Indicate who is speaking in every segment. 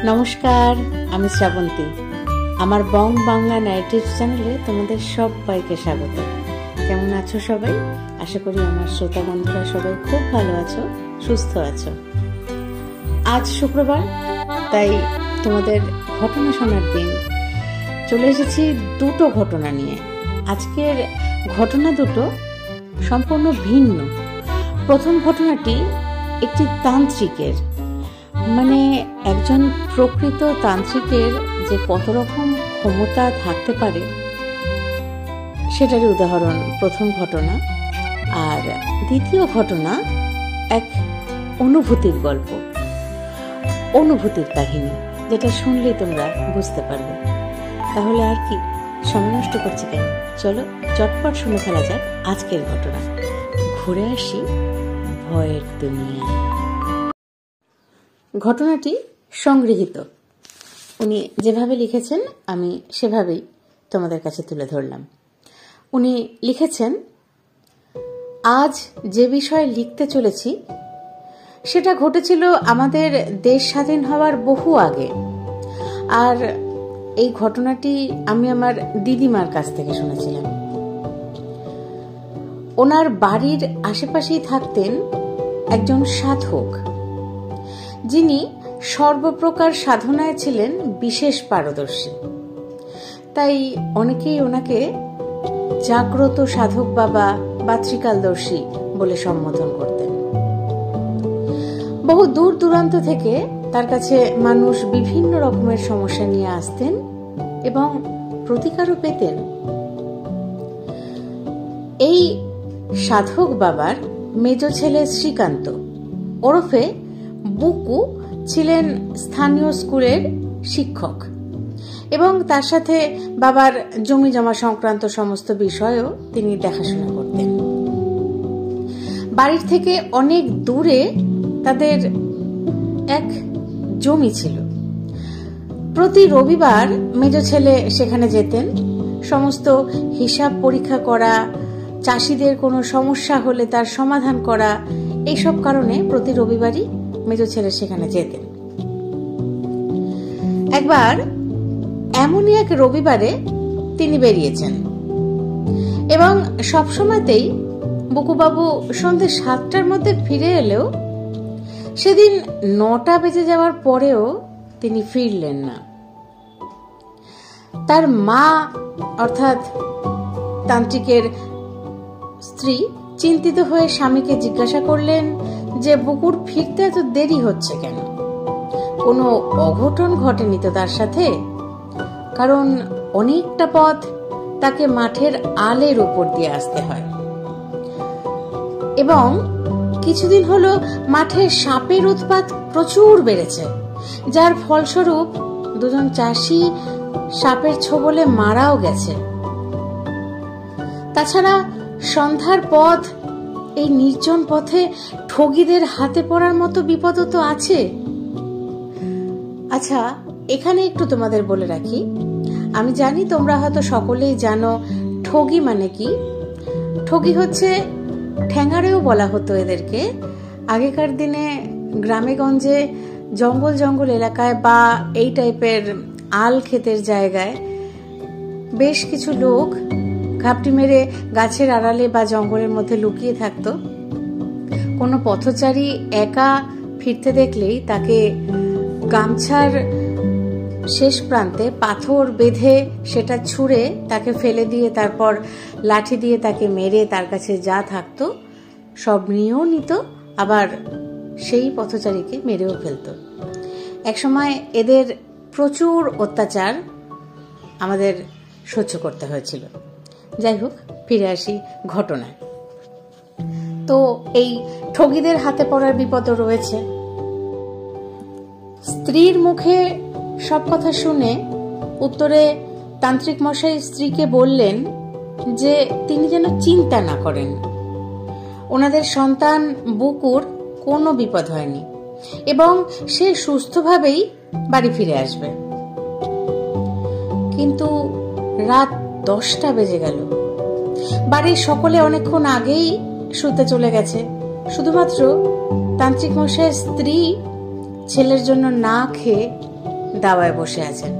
Speaker 1: নমস্কার, আমি শ্রাবন্তী। আমার বং বাংলা ন্যারেটিভ চ্যানেলে তোমাদের সবাইকে স্বাগত। কেমন আছো সবাই? আশা করি আমার শ্রোতা বন্ধুরা সবাই খুব ভালো আছো, সুস্থ আছো। আজ শুক্রবার, তাই তোমাদের ঘটনা শোনার দিন। চলে এসেছি দুটো ঘটনা নিয়ে। আজকের ঘটনা দুটো সম্পূর্ণ ভিন্ন। প্রথম ঘটনাটি একটি তান্ত্রিকের, মানে একজন প্রকৃত তান্ত্রিকের যে কত রকম ক্ষমতা থাকতে পারে সেটারই উদাহরণ প্রথম ঘটনা। আর দ্বিতীয় ঘটনা এক অনুভূতির গল্প, অনুভূতির কাহিনী, যেটা শুনলেই তোমরা বুঝতে পারবে। তাহলে আর কি সময় নষ্ট করছি কেন, চলো চটপট শুনে ফেলা যাক আজকের ঘটনা। ঘুরে আসি ভয়ের দুনিয়ায়। ঘটনাটি সংগৃহীত, উনি যেভাবে লিখেছেন আমি সেভাবেই তোমাদের কাছে তুলে ধরলাম। উনি লিখেছেন, আজ যে বিষয়ে লিখতে চলেছি সেটা ঘটেছিল আমাদের দেশ স্বাধীন হওয়ার বহু আগে। আর এই ঘটনাটি আমি আমার দিদিমার কাছ থেকে শুনেছিলাম। ওনার বাড়ির আশেপাশেই থাকতেন একজন সাধক, যিনি সর্বপ্রকার সাধনায় ছিলেন বিশেষ পারদর্শী। তাই অনেকেই ওনাকে জাগ্রত সাধক বাবা বা ত্রিকালদর্শী বলে সম্বোধন করতেন। বহু দূর দূরান্ত থেকে তার কাছে মানুষ বিভিন্ন রকমের সমস্যা নিয়ে আসতেন এবং প্রতিকারও পেতেন। এই সাধক বাবার মেজ ছেলে শ্রীকান্ত ওরফে বুকু ছিলেন স্থানীয় স্কুলের শিক্ষক এবং তার সাথে বাবার জমি জমা সংক্রান্ত সমস্ত বিষয়ও তিনি দেখাশোনা করতেন। বাড়ির থেকে অনেক দূরে তাদের এক জমি ছিল। প্রতি রবিবার মেজ ছেলে সেখানে যেতেন সমস্ত হিসাব পরীক্ষা করা, চাষিদের কোনো সমস্যা হলে তার সমাধান করা, এইসব কারণে প্রতি রবিবারই মেজ ছেলে সেখানে যেতেন। একবার এমনই এক রবিবারে তিনি বেরিয়েছেন এবং সবসময়তেই বুকুবাবু সন্ধ্যে 7টার মধ্যে ফিরে এলেও সেদিন 9টা বেজে যাওয়ার পরেও তিনি ফিরলেন না। তার মা অর্থাৎ তান্ত্রিকের স্ত্রী চিন্তিত হয়ে স্বামীকে জিজ্ঞাসা করলেন যে বুকুর ফিরতে এত দেরি হচ্ছে কেন? কোনো অঘটন ঘটেনি তো তার সাথে? কারণ অনেকটা পথ তাকে মাঠের আলের উপর দিয়ে আসতে হয় এবং কিছুদিন হলো মাঠে সাপের উৎপাত প্রচুর বেড়েছে, যার ফলস্বরূপ দুজন চাষি সাপের ছোবলে মারাও গেছে। তাছাড়া সন্ধ্যার পথ, এই নির্জন পথে ঠগীদের হাতে পড়ার মতো বিপদও তো আছে। আচ্ছা, এখানে একটু তোমাদের বলে রাখি, আমি জানি তোমরা হয়তো সকলেই জানো ঠগী মানে কি। ঠগী হচ্ছে, ঠ্যাঙাড়েও বলা হতো এদেরকে। আগেকার দিনে গ্রামে গঞ্জে জঙ্গল জঙ্গল এলাকায় বা এই টাইপের আল ক্ষেতের জায়গায় বেশ কিছু লোক ঘাপটি মেরে গাছের আড়ালে বা জঙ্গলের মধ্যে লুকিয়ে থাকতো। কোনো পথচারী একা ফিরতে দেখলেই তাকে গামছার শেষ প্রান্তে পাথর বেঁধে সেটা ছুঁড়ে তাকে ফেলে দিয়ে তারপর লাঠি দিয়ে তাকে মেরে তার কাছে যা থাকতো সব নিয়েও নিত, আবার সেই পথচারীকে মেরেও ফেলত। একসময় এদের প্রচুর অত্যাচার আমাদের সহ্য করতে হয়েছিল। যাই হোক, ফিরে আসি ঘটনায়। তো এই ঠগীদের হাতে পড়ার বিপদও রয়েছে। স্ত্রীর মুখে সব কথা শুনে উত্তরে তান্ত্রিক মশাই স্ত্রীকে বললেন যে তিনি যেন চিন্তা না করেন, ওনাদের সন্তান বুকুর কোনো বিপদ হয়নি এবং সে সুস্থভাবেই বাড়ি ফিরে আসবে। কিন্তু রাত 10টা বেজে গেল। বাড়ির সকলে অনেকক্ষণ আগেই শুতে চলে গেছে। শুধুমাত্র তান্ত্রিক মশাইয়ের স্ত্রী ছেলের জন্য না খেয়ে দাওয়ায় বসে আছেন।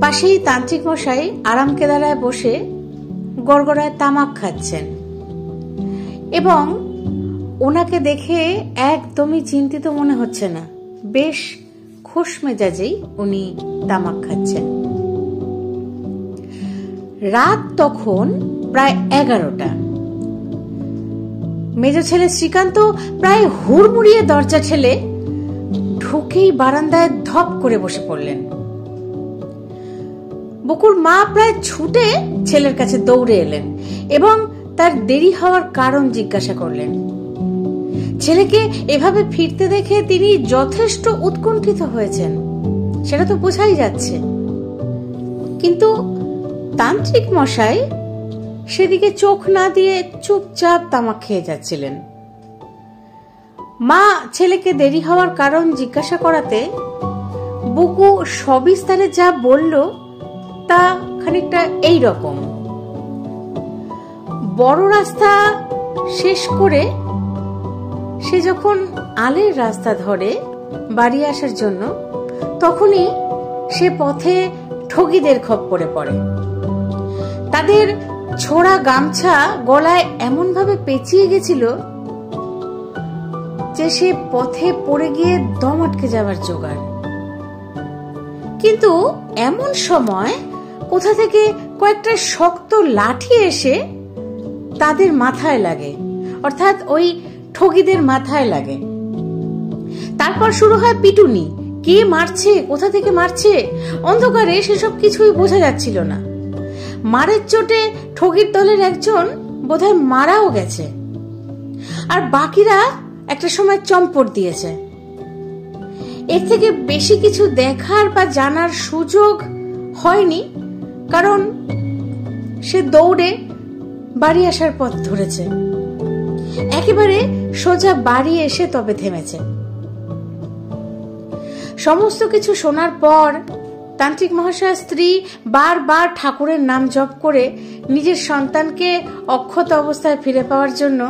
Speaker 1: পাশেই তান্ত্রিক মশাই আরাম কেদারায় বসে গড়গড়ায় তামাক খাচ্ছেন এবং ওনাকে দেখে একদমই চিন্তিত মনে হচ্ছে না, বেশ খুশ মেজাজেই উনি তামাক খাচ্ছেন। রাত তখন প্রায় 11টা। মেজ ছেলে শ্রীকান্ত প্রায় হুড়মুড়িয়ে দরজা ঠেলে ঢুকেই বারান্দায় ধপ করে বসে পড়লেন। বুকুর মা প্রায় ছুটে ছেলের কাছে দৌড়ে এলেন এবং তার দেরি হওয়ার কারণ জিজ্ঞাসা করলেন। ছেলেকে এভাবে ফিরতে দেখে তিনি যথেষ্ট উৎকণ্ঠিত হয়েছেন, সেটা তো বোঝাই যাচ্ছে। কিন্তু তান্ত্রিক মশাই সেদিকে চোখ না দিয়ে চুপচাপ তামাক খেয়ে যাচ্ছিলেন। মা ছেলেকে দেরি হওয়ার কারণ জিজ্ঞাসা করাতে বুকু সবিস্তারে যা বলল তা খানিকটা এই রকম। বড় রাস্তা শেষ করে সে যখন আলের রাস্তা ধরে বাড়ি আসার জন্য, তখনই সে পথে ঠগীদের খপ্পরে পড়ে। তাদের ছোড়া গামছা গলায় এমন ভাবে পেঁচিয়ে গেছিল যে সে পথে পড়ে গিয়ে দম আটকে যাওয়ার জোগাড়। কিন্তু এমন সময় কোথা থেকে কয়েকটা শক্ত লাঠি এসে তাদের মাথায় লাগে, অর্থাৎ ওই ঠগীদের মাথায় লাগে। তারপর শুরু হয় পিটুনি। কে মারছে, কোথা থেকে মারছে, অন্ধকারে সেসব কিছুই বোঝা যাচ্ছিল না। মারের চোটে ঠগীর দলের একজন বোধহয় মারাও গেছে, আর বাকিরা একটা সময় চম্পট দিয়েছে। এর থেকে বেশি কিছু দেখার বা জানার সুযোগ হয়নি, কারণ সে দৌড়ে বাড়ি আসার পথ ধরেছে। একেবারে সোজা বাড়ি এসে তবে থেমেছে। সমস্ত কিছু শোনার পর তান্ত্রিক মহাশয়ের স্ত্রী বারবার ঠাকুরের নাম জপ করে নিজের সন্তানকে অক্ষত অবস্থায় ফিরে পাওয়ার জন্য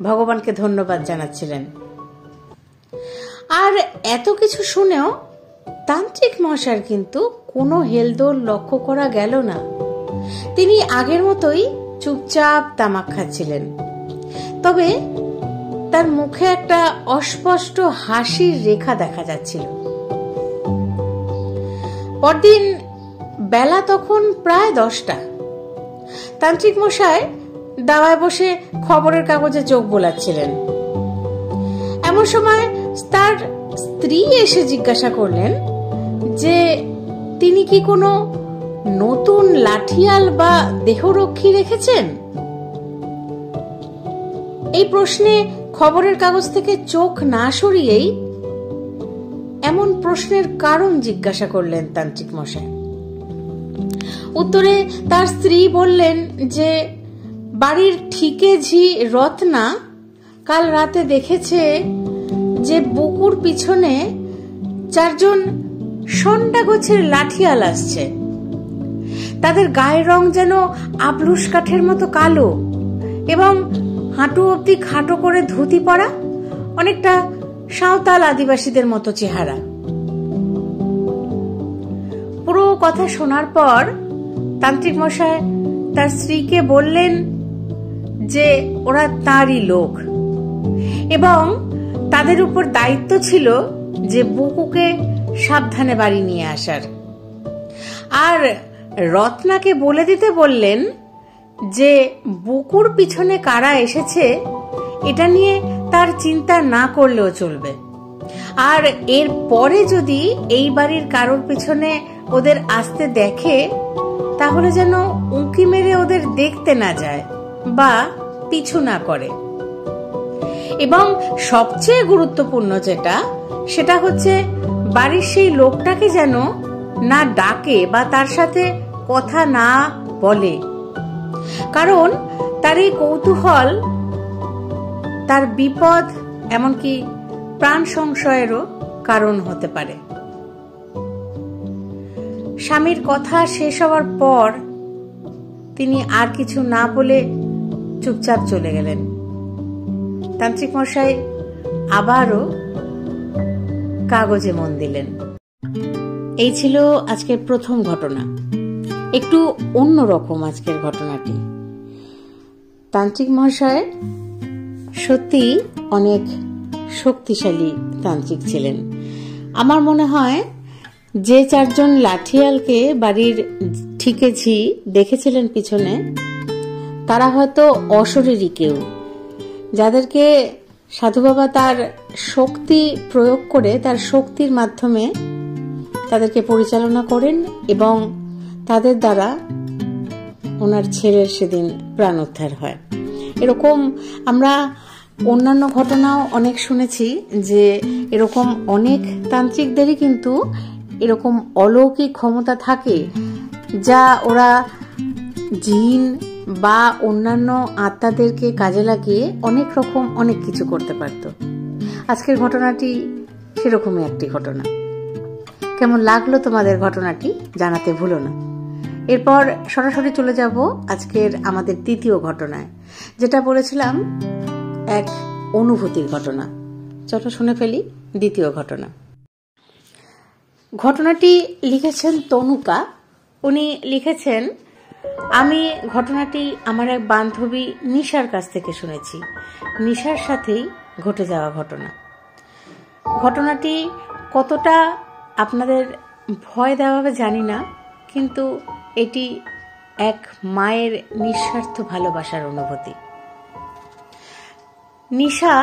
Speaker 1: ভগবানকে ধন্যবাদ জানাচ্ছিলেন। আর এত কিছু শুনেও তান্ত্রিক মহাশয়ের কিন্তু কোনো হেলদোল লক্ষ্য করা গেল না। তিনি আগের মতোই চুপচাপ তামাক খাচ্ছিলেন, তবে তার মুখে একটা অস্পষ্ট হাসির রেখা দেখা যাচ্ছিল। পরদিন বেলা তখন প্রায় 10টা। তান্ত্রিক মশাই দাওয়ায় বসে খবরের কাগজে চোখ বোলাচ্ছিলেন। এমন সময় তার স্ত্রী এসে জিজ্ঞাসা করলেন যে তিনি কি কোনো নতুন লাঠিয়াল বা দেহরক্ষী রেখেছেন। এই প্রশ্নে খবরের কাগজ থেকে চোখ না সরিয়েই এমন প্রশ্নের কারণ জিজ্ঞাসা করলেন তান্ত্রিক মশাই। উত্তরে তার স্ত্রী বললেন যে বাড়ির ঠিকে ঝি রত্না কাল রাতে দেখেছে যে বুকুর পিছনে 4 জন সন্ডা গোছের লাঠিয়াল আসছে। তাদের গায়ের রং যেন আবলুস কাঠের মতো কালো এবং হাঁটু অবধি খাটো করে ধুতি পরা, অনেকটা সাঁওতাল আদিবাসীদের মতো চেহারা। পুরো কথা শোনার পর তান্ত্রিক মশাই তার স্ত্রীকে বললেন যে ওরা তারই লোক এবং তাদের উপর দায়িত্ব ছিল যে বুকুকে সাবধানে বাড়ি নিয়ে আসার। আর রত্নাকে বলে দিতে বললেন যে বুকুর পিছনে কারা এসেছে এটা নিয়ে তার চিন্তা না করলেও চলবে, আর এর পরে যদি এই বাড়ির কারোর পিছনে ওদের আসতে দেখে তাহলে যেন উঁকি মেরে ওদের দেখতে না যায় বা পিছু না করে। এবং সবচেয়ে গুরুত্বপূর্ণ যেটা, সেটা হচ্ছে বাড়ির সেই লোকটাকে যেন না ডাকে বা তার সাথে কথা না বলে, কারণ তার এই কৌতূহল তার বিপদ এমনকি প্রাণ সংশয়েরও কারণ হতে পারে। স্বামীর কথা শেষ হওয়ার পর তিনি আর কিছু না বলে চুপচাপ চলে গেলেন। তান্ত্রিক মশাই আবারও কাগজে মন দিলেন। এই ছিল আজকের প্রথম ঘটনা। একটু অন্যরকম আজকের ঘটনাটি। তান্ত্রিক মহাশয় সত্যি অনেক শক্তিশালী তান্ত্রিক ছিলেন। আমার মনে হয় যে 4 জন লাঠিয়ালকে বাড়ির ঠিকেছি দেখেছিলেন পিছনে, তারা হয়তো অশরীরী কেউ, যাদেরকে সাধু বাবা তার শক্তি প্রয়োগ করে, তার শক্তির মাধ্যমে তাদেরকে পরিচালনা করেন এবং তাদের দ্বারা ওনার ছেলের সেদিন প্রাণ উদ্ধার হয়। এরকম আমরা অন্যান্য ঘটনাও অনেক শুনেছি যে এরকম অনেক তান্ত্রিকদেরই কিন্তু এরকম অলৌকিক ক্ষমতা থাকে, যা ওরা জিন বা অন্যান্য আত্মাদেরকে কাজে লাগিয়ে অনেক রকম অনেক কিছু করতে পারত। আজকের ঘটনাটি সেরকমই একটি ঘটনা। কেমন লাগলো তোমাদের ঘটনাটি জানাতে ভুলো না। এরপর সরাসরি চলে যাব আজকের আমাদের দ্বিতীয় ঘটনায়, যেটা বলেছিলাম এক অনুভূতির ঘটনা। চলো শুনে ফেলি দ্বিতীয় ঘটনা। ঘটনাটি লিখেছেন তনুকা। উনি লিখেছেন, আমি ঘটনাটি আমার এক বান্ধবী নিশার কাছ থেকে শুনেছি। নিশার সাথেই ঘটে যাওয়া ঘটনা। ঘটনাটি কতটা আপনাদের ভয় দেওয়া হবে জানি না, কিন্তু এটি এক মায়ের নিঃস্বার্থ ভালোবাসার অনুভূতি। নিশা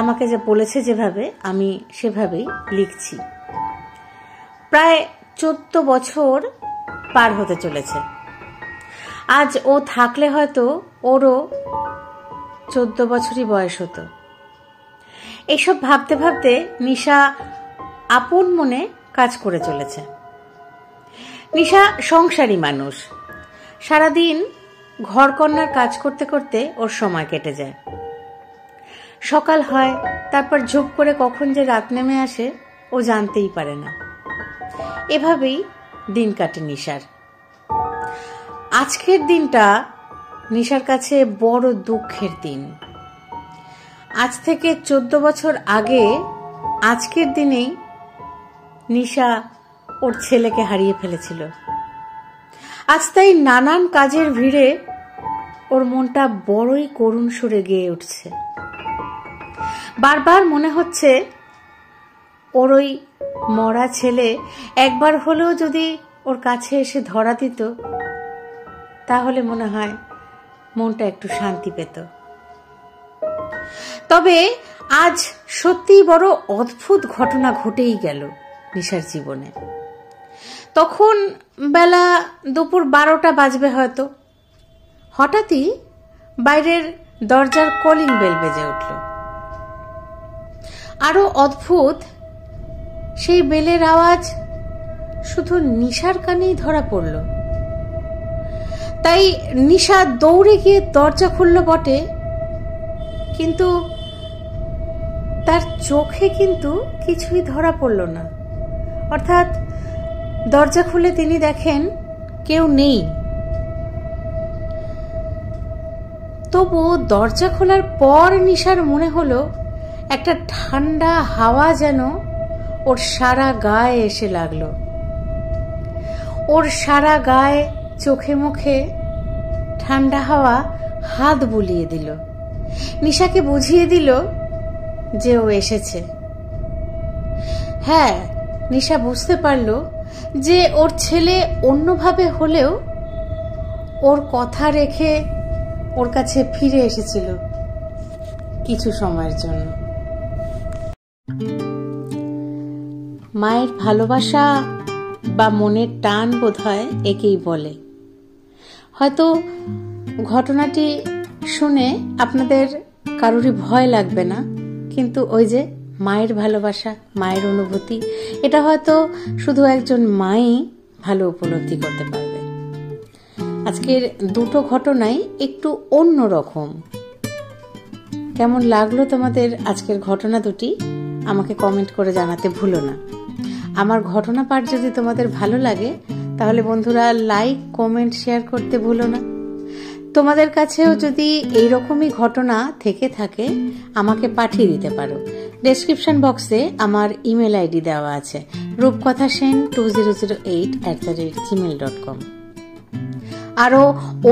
Speaker 1: আমাকে যে বলেছে যেভাবে, আমি সেভাবেই লিখছি। প্রায় 14 বছর পার হতে চলেছে। আজ ও থাকলে হয়তো ওরও 14 বছরই বয়স হতো। এইসব ভাবতে ভাবতে নিশা আপন মনে কাজ করে চলেছে। নিশা সংসারী মানুষ। সারাদিন ঘরকন্নার কাজ করতে করতে ওর সময় কেটে যায়। সকাল হয়, তারপর ঝুপ করে কখন যে রাত নেমে আসে ও জানতেই পারে না। এভাবেই দিন কাটে নিশার। আজকের দিনটা নিশার কাছে বড় দুঃখের দিন। আজ থেকে 14 বছর আগে আজকের দিনেই নিশা ওর ছেলেকে হারিয়ে ফেলেছিল। আজ তাই নানান কাজের ভিড়ে ওর মনটা বড়ই করুণ সুরে গেয়ে উঠছে। বারবার মনে হচ্ছে ওর ওই মরা ছেলে একবার হলেও যদি ওর কাছে এসে ধরা দিত, তাহলে মনে হয় মনটা একটু শান্তি পেত। তবে আজ সত্যিই বড় অদ্ভুত ঘটনা ঘটেই গেল নিশার জীবনে। তখন বেলা দুপুর 12টা বাজবে হয়তো। হঠাৎই বাইরের দরজার কলিং বেল বেজে উঠল। আরো অদ্ভুত, সেই বেলের আওয়াজ শুধু নিশার কানেই ধরা পড়ল। তাই নিশা দৌড়ে গিয়ে দরজা খুলল বটে, কিন্তু তার চোখে কিন্তু কিছুই ধরা পড়ল না। অর্থাৎ দরজা খুলে তিনি দেখেন কেউ নেই। তবু দরজা খোলার পর নিশার মনে হলো একটা ঠান্ডা হাওয়া যেন ওর সারা গায়ে এসে লাগলো। ওর সারা গায়ে, চোখে মুখে ঠান্ডা হাওয়া হাত বুলিয়ে দিল। নিশাকে বুঝিয়ে দিল যে ও এসেছে। হ্যাঁ, নিশা বুঝতে পারল যে ওর ছেলে অন্যভাবে হলেও ওর কথা রেখে ওর কাছে ফিরে এসেছিল কিছু সময়ের জন্য। মায়ের ভালোবাসা বা মনের টান বোধহয় একেই বলে। হয়তো ঘটনাটি শুনে আপনাদের কারোরই ভয় লাগবে না, কিন্তু ওই যে মায়ের ভালোবাসা, মায়ের অনুভূতি, এটা হয়তো শুধু একজন মাই ভালো উপলব্ধি করতে পারবে। আজকের দুটো ঘটনাই একটু অন্য রকম। কেমন লাগলো তোমাদের আজকের ঘটনা দুটি আমাকে কমেন্ট করে জানাতে ভুলো না। আমার ঘটনা পাঠ যদি তোমাদের ভালো লাগে তাহলে বন্ধুরা লাইক, কমেন্ট, শেয়ার করতে ভুলো না। তোমাদের কাছেও যদি এইরকমই ঘটনা থেকে থাকে আমাকে পাঠিয়ে দিতে পারো। ডেসক্রিপশন বক্সে আমার ইমেল আইডি দেওয়া আছে, rupkathasen2008@gmail.com। আরও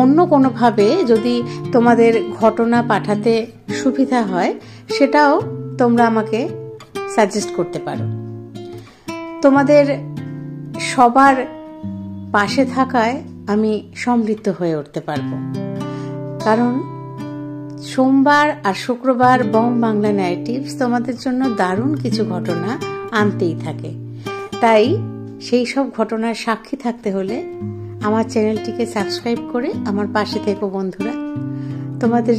Speaker 1: অন্য কোনোভাবে যদি তোমাদের ঘটনা পাঠাতে সুবিধা হয় সেটাও তোমরা আমাকে সাজেস্ট করতে পারো। তোমাদের সবার পাশে থাকায় আমি সমৃদ্ধ হয়ে উঠতে পারবো, কারণ সোমবার আর শুক্রবার বং বাংলা ন্যারেটিভস তোমাদের জন্য দারুণ কিছু ঘটনা আনতেই থাকে। তাই সেই সব ঘটনার সাক্ষী থাকতে হলে আমার চ্যানেলটিকে সাবস্ক্রাইব করে আমার পাশে থেকো বন্ধুরা। তোমাদের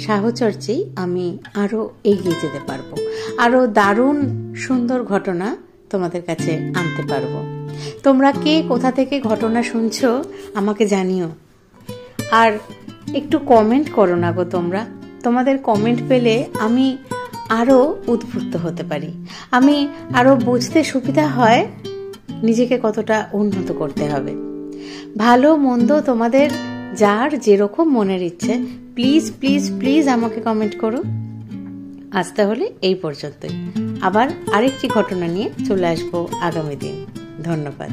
Speaker 1: সাহচর্যেই আমি আরও এগিয়ে যেতে পারবো, আরও দারুণ সুন্দর ঘটনা তোমাদের কাছে আনতে পারবো। তোমরা কে কোথা থেকে ঘটনা শুনছো আমাকে জানিও, আর একটু কমেন্ট করো না গো তোমরা। তোমাদের কমেন্ট পেলে আমি আরও উদ্বুদ্ধ হতে পারি, আমি আরও বুঝতে সুবিধা হয় নিজেকে কতটা উন্নত করতে হবে। ভালো মন্দ তোমাদের যার যেরকম মনের ইচ্ছে প্লিজ প্লিজ প্লিজ আমাকে কমেন্ট করো। আজ তাহলে এই পর্যন্তই, আবার আরেকটি ঘটনা নিয়ে চলে আসবো আগামী দিন। ধন্যবাদ।